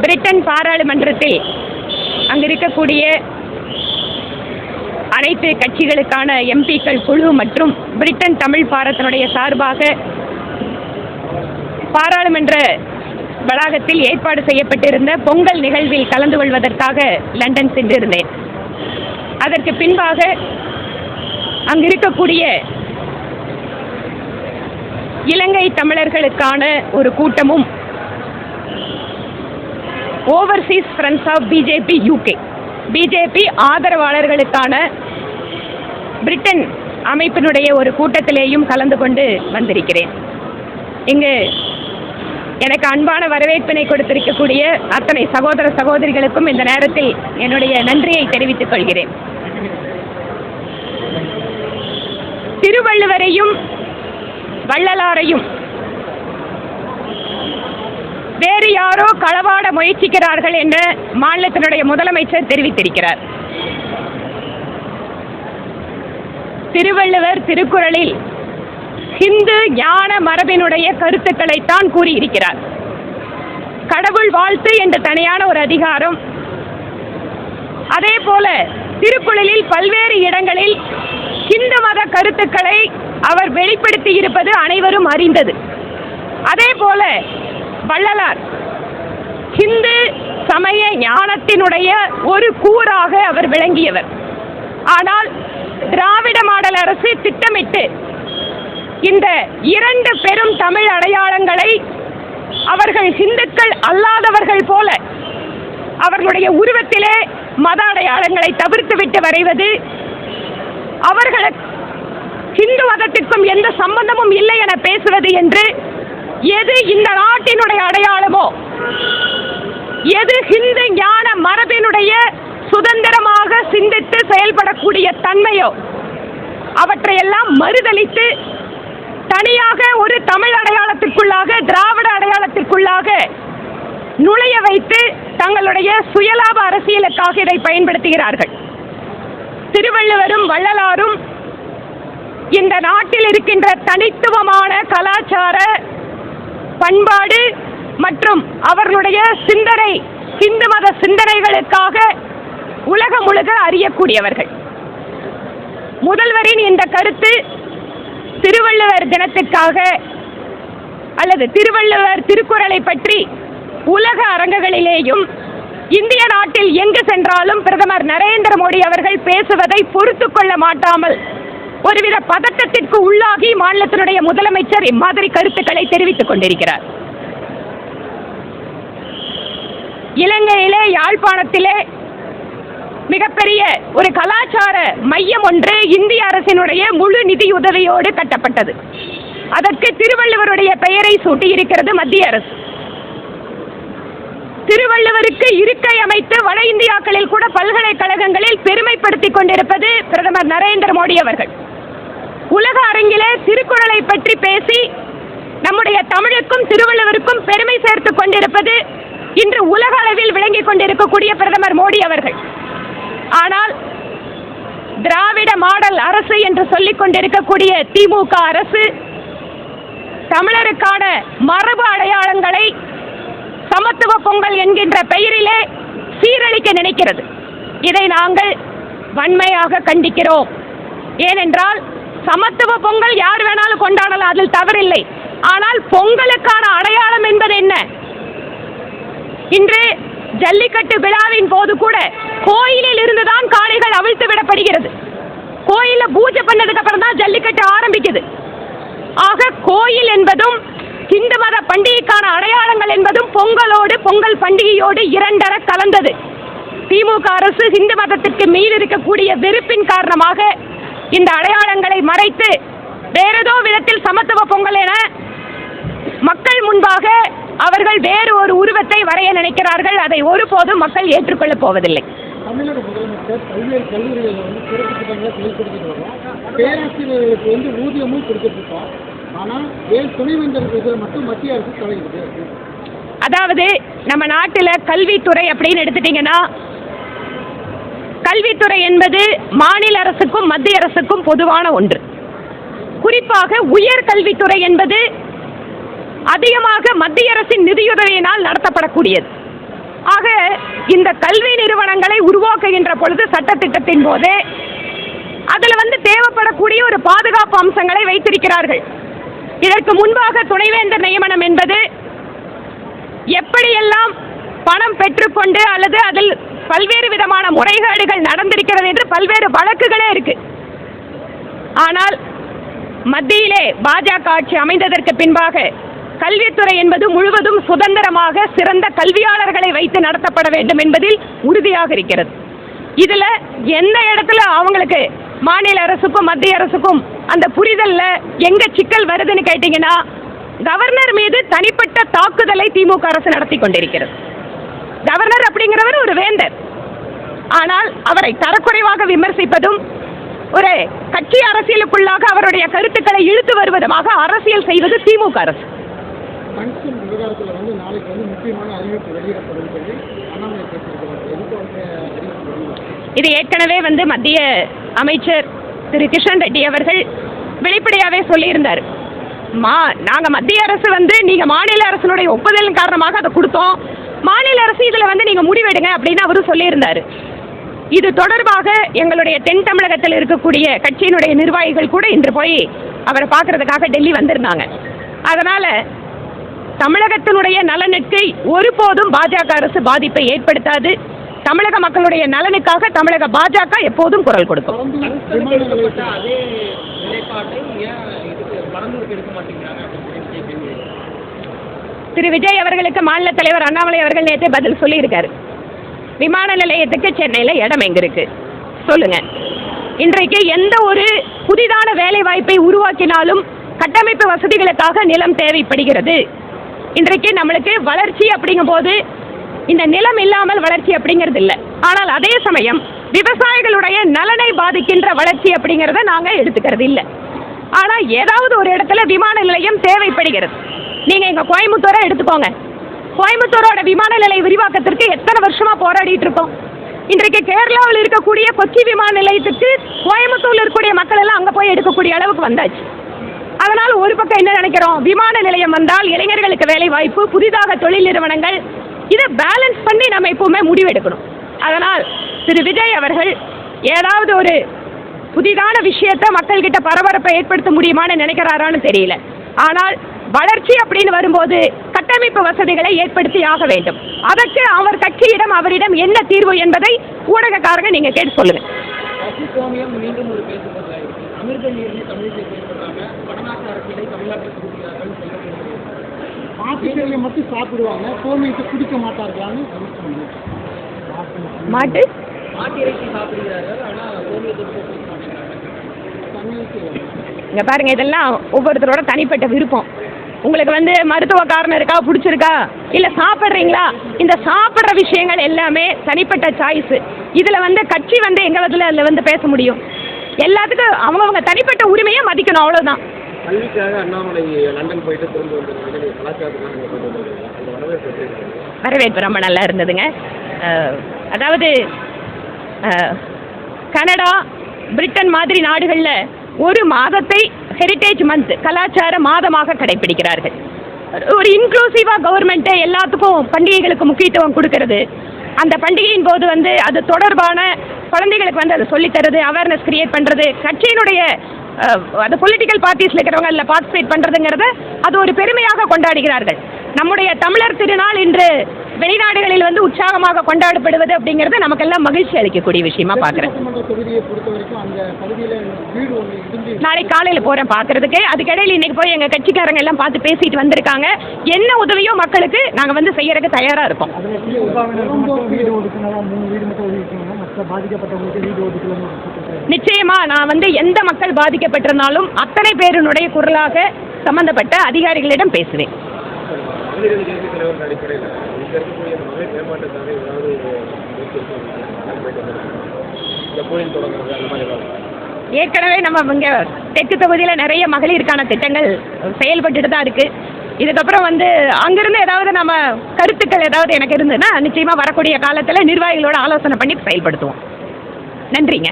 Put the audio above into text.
Britain பாராளுமன்றத்தில் அங்கு இருக்கக்கூடிய அனைத்து கட்சிகளுக்கான எம்பிக்கள் குழு மற்றும் பிரிட்டன் தமிழ் பாரத்தினுடைய சார்பாக பாராளுமன்ற வளாகத்தில் ஏற்பாடு செய்யப்பட்டிருந்த பொங்கல் நிகழ்வில் கலந்து கொள்வதற்காக லண்டன் சென்றிருந்தேன். அதற்கு பின்பாக அங்கு இருக்கக்கூடிய இலங்கை தமிழர்களுக்கான ஒரு கூட்டமும் overseas friends of BJP UK BJP ஆதரவாளர்களுக்கான பிரிட்டன் அமைப்பினுடைய ஒரு கூட்டத்திலேயும் கலந்து கொண்டு வந்திருக்கிறேன். இங்கு எனக்கு அன்பான வரவேற்பினை கொடுத்திருக்கக்கூடிய அத்தனை சகோதர சகோதரிகளுக்கும் இந்த நேரத்தில் என்னுடைய நன்றியை தெரிவித்துக் கொள்கிறேன். திருவள்ளுவரையும் வள்ளலாரையும் வேறு யாரோ களவாட முயற்சிக்கிறார்கள் என்று மாநிலத்தினுடைய முதலமைச்சர் தெரிவித்திருக்கிறார். திருவள்ளுவர் திருக்குறளில் ஹிந்து ஞான மரபினுடைய கருத்துக்களைத்தான் கூறியிருக்கிறார். கடவுள் வாழ்த்து என்ற தனியான ஒரு அதிகாரம், அதே போல திருக்குறளில் பல்வேறு இடங்களில் ஹிந்து மத கருத்துக்களை அவர் வெளிப்படுத்தி இருப்பது அனைவரும் அறிந்தது. அதே போல வள்ளலார் ஹிந்து சமய ஞானத்தினுடைய ஒரு கூறாக அவர் விளங்கியவர். ஆனால் திராவிட மாடல் அரசு திட்டமிட்டு இந்த இரண்டு பெரும் தமிழ் அடையாளங்களை அவர்கள் ஹிந்துக்கள் அல்லாதவர்கள் போல அவர்களுடைய உருவத்திலே மத அடையாளங்களை தவிர்த்துவிட்டு வரைவது, அவர்களுக்கு ஹிந்து மதத்திற்கும் எந்த சம்பந்தமும் இல்லை என பேசுவது என்று எது இந்த நாட்டினுடைய அடையாளமோ, எது ஹிந்து ஞான மரபினுடைய சுதந்திரமாக சிந்தித்து செயல்படக்கூடிய தன்மையோ அவற்றையெல்லாம் மறுதலித்து தனியாக ஒரு தமிழ் அடையாளத்திற்குள்ளாக திராவிட அடையாளத்திற்குள்ளாக நுழைய வைத்து தங்களுடைய சுயலாப அரசியலுக்காக இதை பயன்படுத்துகிறார்கள். திருவள்ளுவரும் வள்ளலாரும் இந்த நாட்டில் இருக்கின்ற தனித்துவமான கலாச்சார பண்பாடு மற்றும் அவர்களுடைய சிந்தனை ஹிந்து மத சிந்தனைகளுக்காக உலகம் முழுக்க அறியக்கூடியவர்கள். முதல்வரின் இந்த கருத்து திருவள்ளுவர் தினத்திற்காக அல்லது திருவள்ளுவர் திருக்குறளை பற்றி உலக அரங்குகளிலேயும் இந்திய நாட்டில் எங்கு சென்றாலும் பிரதமர் நரேந்திர மோடி அவர்கள் பேசுவதை பொறுத்து கொள்ள மாட்டாமல் ஒருவித பதட்டத்திற்கு உள்ளாகி மாநிலத்தினுடைய முதலமைச்சர் இம்மாதிரி கருத்துக்களை தெரிவித்துக் கொண்டிருக்கிறார். இலங்கையிலே யாழ்ப்பாணத்திலே மிகப்பெரிய ஒரு கலாச்சார மையம் ஒன்று இந்திய அரசினுடைய முழு நிதியுதவியோடு கட்டப்பட்டது. அதற்கு திருவள்ளுவருடைய பெயரை சூட்டியிருக்கிறது மத்திய அரசு. திருவள்ளுவருக்கு இருக்கை அமைத்து வட இந்தியாக்களில் கூட பல்கலைக்கழகங்களில் பெருமைப்படுத்திக் கொண்டிருப்பது பிரதமர் நரேந்திர மோடி அவர்கள். உலக அரங்கிலே திருக்குறளை பற்றி பேசி நம்முடைய தமிழுக்கும் திருவள்ளுவருக்கும் பெருமை சேர்த்துக் கொண்டிருப்பது இன்று உலக அளவில் விளங்கிக் கொண்டிருக்கக்கூடிய பிரதமர் மோடி அவர்கள். ஆனால் திராவிட மாடல் அரசு என்று சொல்லிக் கொண்டிருக்கக்கூடிய திமுக அரசு தமிழருக்கான மரபு அடையாளங்களை சமத்துவ பொங்கல் என்கின்ற பெயரிலே சீரழிக்க நினைக்கிறது. இதை நாங்கள் வன்மையாக கண்டிக்கிறோம். ஏனென்றால் சமத்துவ பொங்கல் யார் வேணாலும் கொண்டாடலாம், அதில் தவறில்லை. ஆனால் பொங்கலுக்கான அடையாளம் என்பது என்ன? இன்று ஜல்லிக்கட்டு விழாவின் போது கூட கோயிலில் இருந்துதான் காளைகள் அவிழ்த்து விடப்படுகிறது. கோயில பூஜை பண்ணதுக்கு அப்புறம் தான் ஜல்லிக்கட்டு ஆரம்பிக்குது. ஆக கோயில் என்பதும் இந்து மத பண்டிகைக்கான அடையாளங்கள் என்பதும் பொங்கலோடு பொங்கல் பண்டிகையோடு இரண்டர கலந்தது. திமுக அரசு இந்து மதத்திற்கு மீது இருக்கக்கூடிய வெறுப்பின் காரணமாக இந்த அடையாளங்களை மறைத்து வேறேதோ விதத்தில் சமத்துவ பொங்கல் என மக்கள் முன்பாக அவர்கள் வேறு ஒரு உருவத்தை வரைய நினைக்கிறார்கள். அதை ஒருபோதும் மக்கள் ஏற்றுக்கொள்ளப் போவதில்லை. தமிழக முதலமைச்சர் பல்வேறு கல்லூரிகளில் சிறப்பு திட்டங்களை செயல்படுத்திட்டு வரோம். பேராசிரியர்களுக்கு ஊதியமும் கொடுத்துருக்கோம். ஆனால் துணைவேந்தர் இதில் மட்டும் மத்திய அரசு தலையிடுது. அதாவது நம்ம நாட்டில் கல்வித்துறை அப்படின்னு எடுத்துட்டீங்கன்னா, கல்வித்துறை என்பது மாநில அரசுக்கும் மத்திய அரசுக்கும் பொதுவான ஒன்று. குறிப்பாக உயர் கல்வித்துறை என்பது அதிகமாக மத்திய அரசின் நிதியுதவியினால் நடத்தப்படக்கூடியது. ஆக இந்த கல்வி நிறுவனங்களை உருவாக்குகின்ற பொழுது சட்டத்திட்டத்தின் போது அதுல தேவைப்படக்கூடிய ஒரு பாதுகாப்பு அம்சங்களை வைத்திருக்கிறார்கள். இதற்கு முன்பாக துணைவேந்தர் நியமனம் என்பது எப்படியெல்லாம் பணம் பெற்றுக்கொண்டு அல்லது அதில் பல்வேறு விதமான முறைகேடுகள் நடந்திருக்கிறது என்று பல்வேறு வழக்குகளே இருக்கு. ஆனால் மத்தியிலே பாஜக ஆட்சி அமைந்ததற்கு பின்பாக கல்வித்துறை என்பது முழுவதும் சுதந்திரமாக சிறந்த கல்வியாளர்களை வைத்து நடத்தப்பட வேண்டும் என்பதில் உறுதியாக இருக்கிறது. இதுல எந்த இடத்துல அவங்களுக்கு மாநில அரசுக்கும் மத்திய அரசுக்கும் அந்த புரிதல்ல எங்க சிக்கல் வருதுன்னு கேட்டீங்கன்னா, கவர்னர் மீது தனிப்பட்ட தாக்குதலை திமுக அரசு நடத்தி கொண்டிருக்கிறது. கவர்னர் அப்படிங்கிறவர் ஒரு வேந்தர், ஆனால் அவரை தரக்குறைவாக விமர்சிப்பதும் ஒரு கட்சி அரசியலுக்குள்ளாக அவருடைய கருத்துக்களை இழுத்து வருவதுமாக அரசியல் செய்வது திமுக அரசு. பன்சன் விவகாரத்தில் நாளைக்கு முக்கியமான அறிவிப்பு வெளியிடப்படும் சொல்லி அண்ணாமலை பேசியிருக்கிறார். இது ஏற்கனவே மத்திய அமைச்சர் திரு கிஷன் ரெட்டி அவர்கள் வெளிப்படையாகவே சொல்லியிருந்தார். நாங்க மத்திய அரசு நீங்க மாநில அரசினுடைய ஒப்புதலின் காரணமாக அதை கொடுத்தோம், மாநில அரசு இதுல நீங்க முடிவெடுங்க அப்படின்னு அவரும் சொல்லியிருந்தார். இது தொடர்பாக எங்களுடைய தென் தமிழகத்தில் இருக்கக்கூடிய கட்சியினுடைய நிர்வாகிகள் கூட இன்று போய் அவரை பார்க்கறதுக்காக டெல்லி வந்திருந்தாங்க. அதனால தமிழகத்தினுடைய நலனுக்கு ஒருபோதும் பாஜக அரசு பாதிப்பை ஏற்படுத்தாது. தமிழக மக்களுடைய நலனுக்காக தமிழக பாஜக எப்போதும் குரல் கொடுக்கும். திரு விஜய் அவர்களுக்கு மாநில தலைவர் அண்ணாமலை அவர்கள் நேற்றே பதில் சொல்லியிருக்காரு. விமான நிலையத்துக்கு சென்னையில் இடம் எங்க இருக்கு சொல்லுங்க. இன்றைக்கு எந்த ஒரு புதிதான வேலை வாய்ப்பை உருவாக்கினாலும் கட்டமைப்பு வசதிகளுக்காக நிலம் தேவைப்படுகிறது. இன்றைக்கு நம்மளுக்கு வளர்ச்சி அப்படிங்கும் போது இந்த நிலம் இல்லாமல் வளர்ச்சி அப்படிங்கிறது இல்லை. ஆனால் அதே சமயம் விவசாயிகளுடைய நலனை பாதிக்கின்ற வளர்ச்சி அப்படிங்கிறத நாங்கள் எடுத்துக்கிறது இல்லை. ஆனால் ஏதாவது ஒரு இடத்துல விமான நிலையம் தேவைப்படுகிறது. நீங்க எங்க கோயம்புத்தூரை எடுத்துக்கோங்க. கோயம்புத்தூரோட விமான நிலைய விரிவாக்கத்திற்கு எத்தனை வருஷமா போராடிட்டு இருக்கோம். இன்றைக்கு கேரளாவில் இருக்கக்கூடிய கொச்சி விமான நிலையத்துக்கு கோயம்புத்தூர்ல இருக்கக்கூடிய மக்கள் எல்லாம் அங்க போய் எடுக்கக்கூடிய அளவுக்கு வந்தாச்சு. அதனால ஒரு பக்கம் என்ன நினைக்கிறோம், விமான நிலையம் வந்தால் இளைஞர்களுக்கு வேலை வாய்ப்பு, புதிதாக தொழில் நிறுவனங்கள், இதை பேலன்ஸ் பண்ணி நம்ம எப்பவுமே முடிவெடுக்கணும். அதனால் திரு விஜய் அவர்கள் ஏதாவது ஒரு புதிதான விஷயத்தை மக்கள்கிட்ட பரபரப்பை ஏற்படுத்த முடியுமான்னு நினைக்கிறாரான்னு தெரியல. ஆனால் வளர்ச்சி அப்படின்னு வரும்போது கட்டமைப்பு வசதிகளை ஏற்படுத்தி ஆக வேண்டும். அதற்கு அவர் கட்சியிடம் அவரிடம் என்ன தீர்வு என்பதை ஊடகக்காரங்க நீங்க கேட்டு சொல்லுங்க. மட்டும் சாப்பிடுவாங்க, கோமியத்தை குடிக்க மாட்டார்களான்னு மாட்டு இங்க பாருங்க, இதெல்லாம் ஒவ்வொருத்தரோட தனிப்பட்ட விருப்பம். உங்களுக்கு மருத்துவ காரணம் இருக்கா, பிடிச்சிருக்கா, இல்ல சாப்பிட்றீங்களா, இந்த சாப்பிட்ற விஷயங்கள் எல்லாமே தனிப்பட்ட சாய்ஸ். இதுல கட்சி எங்க அதுல பேச முடியும்? எல்லாத்துக்கும் அவங்கவுங்க தனிப்பட்ட உரிமையை மதிக்கணும், அவ்வளவுதான். கல்விக்காக அண்ணாமலை லண்டன் போயிட்டு திரும்ப வரவேற்பு ரொம்ப நல்லா இருந்ததுங்க. அதாவது கனடா, பிரிட்டன் மாதிரி நாடுகளில் ஒரு மாதத்தை ஹெரிட்டேஜ் மந்த், கலாச்சார மாதமாக கடைபிடிக்கிறார்கள். ஒரு இன்க்ளூசிவாக கவர்மெண்ட்டை எல்லாத்துக்கும் பண்டிகைகளுக்கு முக்கியத்துவம் கொடுக்கறது. அந்த பண்டிகையின் போது அது தொடர்பான குழந்தைகளுக்கு அதை சொல்லித்தரது, அவேர்னஸ் கிரியேட் பண்ணுறது, கட்சியினுடைய அது பொலிட்டிக்கல் பார்ட்டிஸில் இருக்கிறவங்க அதில் பார்ட்டிசிபேட் பண்ணுறதுங்கிறத அது ஒரு பெருமையாக கொண்டாடுகிறார்கள். நம்முடைய தமிழர் திருநாள் இன்று வெளிநாடுகளில் உற்சாகமாக கொண்டாடப்படுவது அப்படிங்கிறது நமக்கெல்லாம் மகிழ்ச்சி அளிக்கக்கூடிய விஷயமா பார்க்குறேன். நாளைக்கு காலையில் போகிறேன் பார்க்கறதுக்கு. அதுக்கிடையில் இன்னைக்கு போய் எங்கள் கட்சிக்காரங்க எல்லாம் பார்த்து பேசிட்டு வந்திருக்காங்க. என்ன உதவியோ மக்களுக்கு நாங்கள் செய்யறதுக்கு தயாராக இருக்கோம். நிச்சயமா நான் எந்த மக்கள் பாதிக்கப்பட்டிருந்தாலும் அத்தனை பேருடைய குரலாக சம்பந்தப்பட்ட அதிகாரிகளிடம் பேசுவேன். ஏற்கனவே நம்ம இங்க தெற்கு தொகுதியில் நிறைய மகளிருக்கான திட்டங்கள் செயல்பட்டுட்டு தான் இருக்கு. இதுக்கப்புறம் அங்கிருந்து ஏதாவது நம்ம கருத்துக்கள் ஏதாவது எனக்கு இருந்ததுன்னா நிச்சயமா வரக்கூடிய காலத்தில் நிர்வாகிகளோட ஆலோசனை பண்ணி செயல்படுத்துவோம். நன்றிங்க.